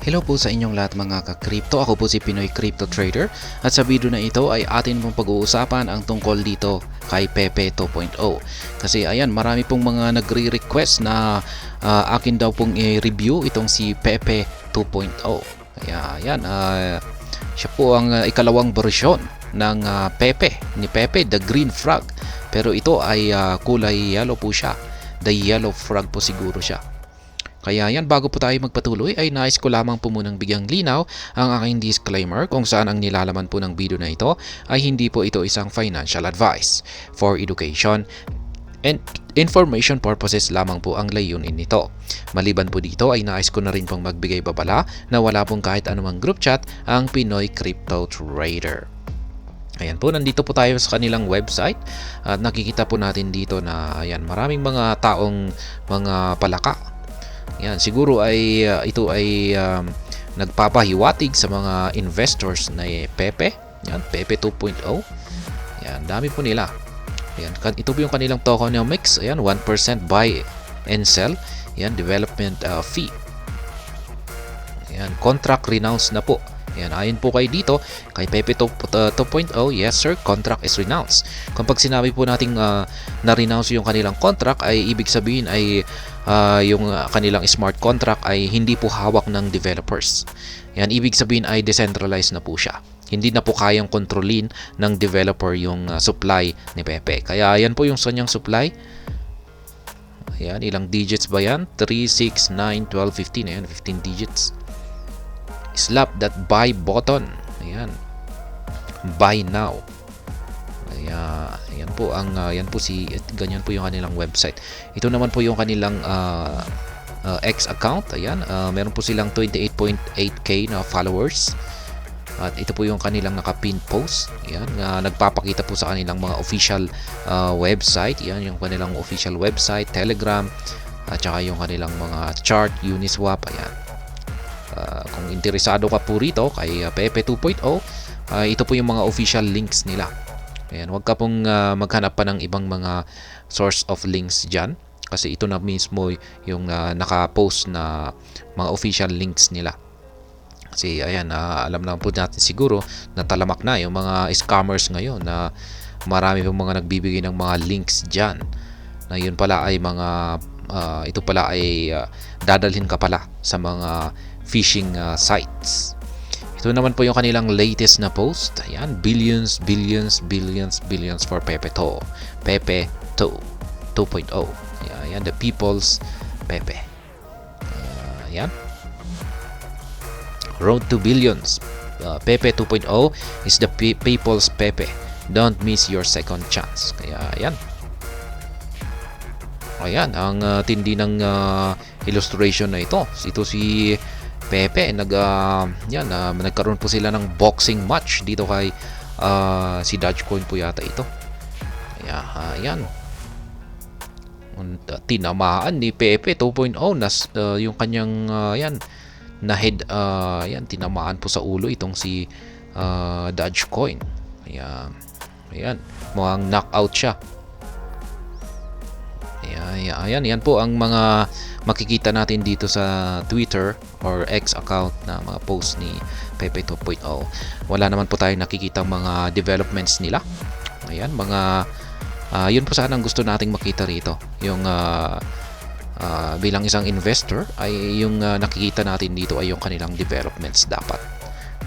Hello po sa inyong lahat mga ka-crypto. Ako po si Pinoy Crypto Trader at sa video na ito ay atin pong pag-uusapan ang tungkol dito kay Pepe 2.0. Kasi ayan, marami pong mga nagre-request na akin daw pong i-review itong si Pepe 2.0. Kaya ayan, siya po ang ikalawang bersyon ng Pepe, ni Pepe the Green Frog. Pero ito ay kulay yellow po siya. The Yellow Frog po siguro siya. Kaya yan, bago po tayo magpatuloy ay nais ko lamang po munang bigyang linaw ang aking disclaimer kung saan ang nilalaman po ng video na ito ay hindi po ito isang financial advice. For education and information purposes lamang po ang layunin nito. Maliban po dito ay nais ko na rin pong magbigay babala na wala pong kahit anumang group chat ang Pinoy Crypto Trader. Ayan po, nandito po tayo sa kanilang website at nakikita po natin dito na ayan, maraming mga taong mga palaka. Yan, siguro ay ito ay nagpapahiwatig sa mga investors na Pepe. Yan, Pepe 2.0. Yan, dami po nila. Yan, ito po yung kanilang tokenomics. Ayan, 1% buy and sell. Yan, development fee. Yan, contract renounce na po. Yan, ayon po kayo dito kay Pepe 2.0, yes sir, contract is renounced. Kapag sinabi po nating na-renounce yung kanilang contract, ay ibig sabihin ay yung kanilang smart contract ay hindi po hawak ng developers. Yan, ibig sabihin ay decentralized na po siya. Hindi na po kayang kontrolin ng developer yung supply ni Pepe. Kaya yan po yung kanyang supply. Ayan, ilang digits ba yan? 3, 6, 9, 12, 15. Ayan, 15 digits. Slap that buy button. Ayan. Buy now. Ayan po ang yan po ganyan po yung kanilang website. Ito naman po yung kanilang X account. Ayan, meron po silang 28.8k na followers. At ito po yung kanilang naka-pin post. Ayan, nagpapakita po sa kanilang mga official website. Ayan yung kanilang official website, Telegram, at saka yung kanilang mga chart, Uniswap. Ayan. Kung interesado ka po rito kay Pepe 2.0, ito po yung mga official links nila. Ayan, huwag ka pong maghanap pa ng ibang mga source of links dyan kasi ito na mismo yung naka-post na mga official links nila. Kasi ayan, alam na po natin siguro na talamak na yung mga scammers ngayon na marami pong mga nagbibigay ng mga links dyan na yun pala ay mga ito pala ay dadalhin ka pala sa mga phishing sites. Ito naman po yung kanilang latest na post. Ayan, billions for Pepe 2. Pepe 2.0. Ayan, the people's Pepe. Ayan. Road to billions. Pepe 2.0 is the people's Pepe. Don't miss your second chance. Kaya ayan. Ayan, ang tindi ng illustration na ito. Ito si Pepe, nagkaroon po sila ng boxing match dito kay si Dogecoin po yata ito. Ayan. Tinamaan ni Pepe 2.0 yung kanyang na head, tinamaan po sa ulo itong si Dogecoin. Ayan, mukhang knockout siya. Ayan, yan po ang mga makikita natin dito sa Twitter or X account na mga post ni Pepe 2.0. Wala naman po tayong nakikita mga developments nila. Ayan, yun po sana ang gusto nating makita rito. Yung bilang isang investor ay yung nakikita natin dito ay yung kanilang developments dapat.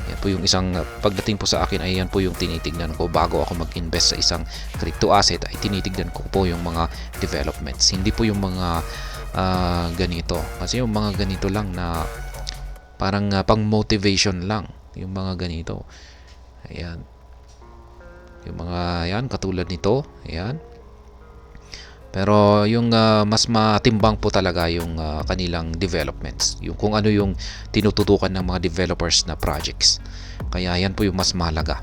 Yan po yung isang pagdating po sa akin ay yan po yung tinitignan ko bago ako mag-invest sa isang crypto asset, ay tinitignan ko po yung mga developments. Hindi po yung mga ganito. Kasi yung mga ganito lang na parang pang motivation lang yung mga ganito. Ayan. Yung mga yan katulad nito. Ayan. Pero yung mas matimbang po talaga yung kanilang developments. Yung kung ano yung tinututukan ng mga developers na projects. Kaya yan po yung mas mahalaga.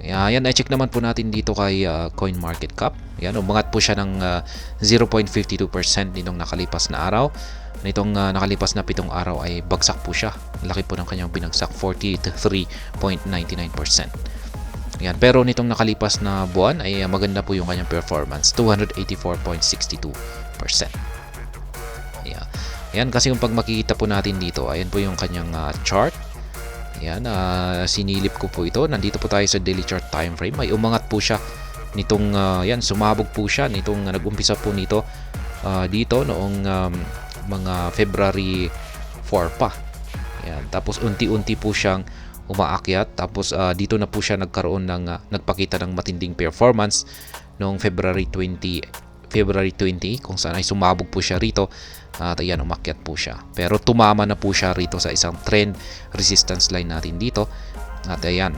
Yan, i-check naman po natin dito kay CoinMarketCap. Yan, umangat po siya ng 0.52% nitong nakalipas na araw. Nitong nakalipas na 7 araw ay bagsak po siya. Laki po ng kanyang binagsak, 43.99%. Yan, pero nitong nakalipas na buwan ay maganda po yung kanyang performance, 284.62%. Ayan, kasi kung pag makikita po natin dito, ayan po yung kanyang chart. Ayan, sinilip ko po ito. Nandito po tayo sa daily chart time frame. May umangat po siya nitong, yan, sumabog po siya nitong nag-umpisa po nito dito noong mga February 4 pa. Ayan, tapos unti-unti po siyang umaakyat. Tapos dito na po siya nagkaroon ng, nagpakita ng matinding performance noong February 20 kung saan ay sumabog po siya rito at ayan, umakyat po siya, pero tumama na po siya rito sa isang trend resistance line natin dito at ayan,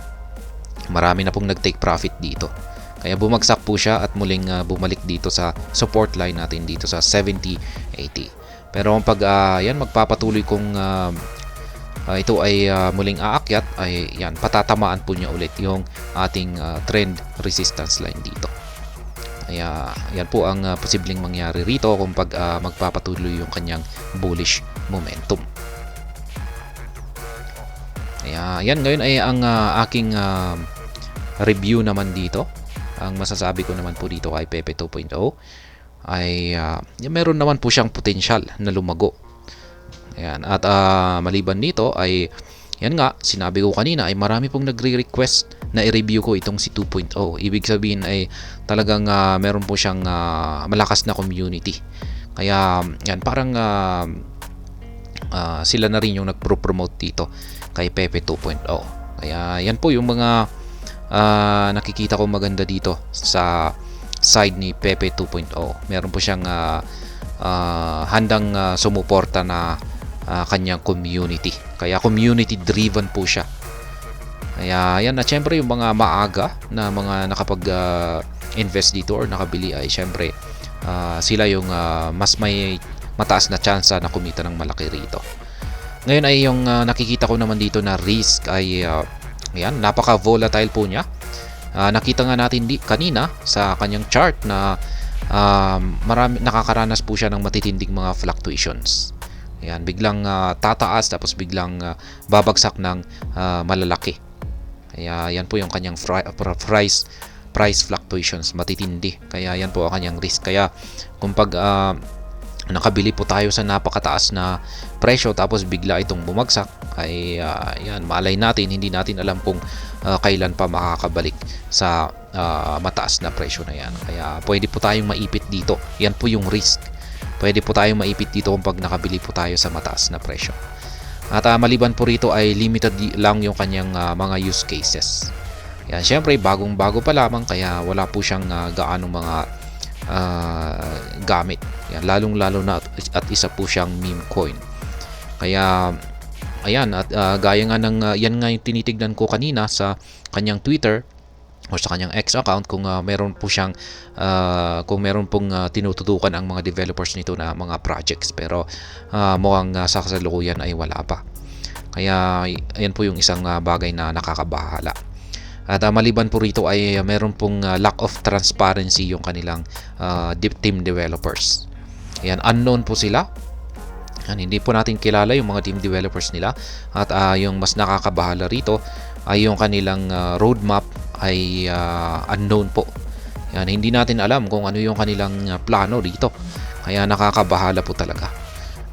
marami na pong nag-take profit dito, kaya bumagsak po siya at muling bumalik dito sa support line natin dito sa 70.80. Pero pag yan, magpapatuloy kung ito ay muling aakyat, ay yan, patatamaan po niya ulit yung ating trend resistance line dito. Kaya yan po ang posibleng mangyari rito kung pag magpapatuloy yung kanyang bullish momentum. Kaya yan, ngayon ay ang aking review naman dito. Ang masasabi ko naman po dito kay Pepe 2.0 ay meron naman po siyang potensyal na lumago. Ayan, at maliban dito ay yan nga, sinabi ko kanina ay marami pong nagre-request na i-review ko itong si 2.0. Ibig sabihin ay talagang meron po siyang malakas na community. Kaya yan, parang sila na rin yung nagpro-promote dito kay Pepe 2.0. Kaya yan po yung mga nakikita ko maganda dito sa side ni Pepe 2.0. Meron po siyang handang sumuporta na kanyang community. Kaya community driven po siya. Kaya yan, na syempre yung mga maaga na mga nakapag invest dito or nakabili ay syempre sila yung mas may mataas na tsansa na kumita ng malaki rito. Ngayon ay yung nakikita ko naman dito na risk ay yan, napaka volatile po niya. Nakita nga natin kanina sa kanyang chart na marami, nakakaranas po siya ng matitinding mga fluctuations. Ayan, biglang tataas tapos biglang babagsak ng malalaki. Kaya yan po yung kanyang price fluctuations, matitindi. Kaya yan po ang kanyang risk. Kaya kung pag nakabili po tayo sa napakataas na presyo tapos bigla itong bumagsak, ay yan, malay natin, hindi natin alam kung kailan pa makakabalik sa mataas na presyo na yan. Kaya pwede po tayong maipit dito. Yan po yung risk. Pwede po tayong maipit dito kung pag nakabili po tayo sa mataas na presyo. At maliban po rito ay limited lang yung kanyang mga use cases. Yan, syempre bagong-bago pa lamang kaya wala po siyang gaanong mga gamit. Yan, lalong-lalo na at isa po siyang meme coin. Kaya ayan, at gaya nga ng yan nga yung tinitignan ko kanina sa kanyang Twitter o sa kanyang X account kung meron po siyang kung meron pong tinututukan ang mga developers nito na mga projects, pero mukhang sa kasalukuyan ay wala pa. Kaya ayan po yung isang bagay na nakakabahala. At maliban po rito ay meron pong lack of transparency yung kanilang team developers. Ayan, unknown po sila. Hindi po natin kilala yung mga team developers nila. At yung mas nakakabahala rito ay yung kanilang roadmap ay unknown po. Yan, hindi natin alam kung ano yung kanilang plano rito. Kaya nakakabahala po talaga.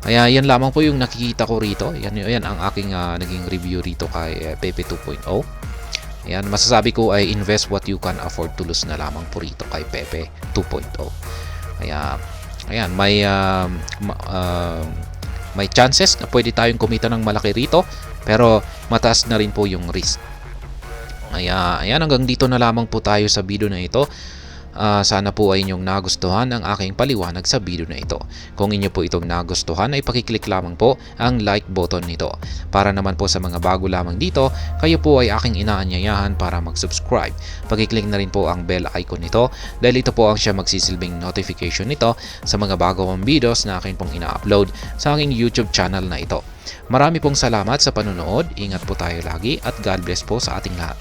Kaya yan lamang po yung nakikita ko rito. Yan ang aking naging review rito kay Pepe 2.0. Yan, masasabi ko ay invest what you can afford to lose na lamang po rito kay Pepe 2.0. Kaya ayan, may chances na pwede tayong kumita ng malaki rito, pero mataas na rin po yung risk. Kaya ayan, hanggang dito na lamang po tayo sa video na ito. Sana po ay inyong nagustuhan ang aking paliwanag sa video na ito. Kung inyo po itong nagustuhan ay pakiclick lamang po ang like button nito. Para naman po sa mga bago lamang dito, kayo po ay aking inaanyayahan para mag-subscribe. Pakiclick na rin po ang bell icon nito dahil ito po ang siya magsisilbing notification nito sa mga bago kong videos na akin pong ina-upload sa aking YouTube channel na ito. Marami pong salamat sa panonood, ingat po tayo lagi at God bless po sa ating lahat.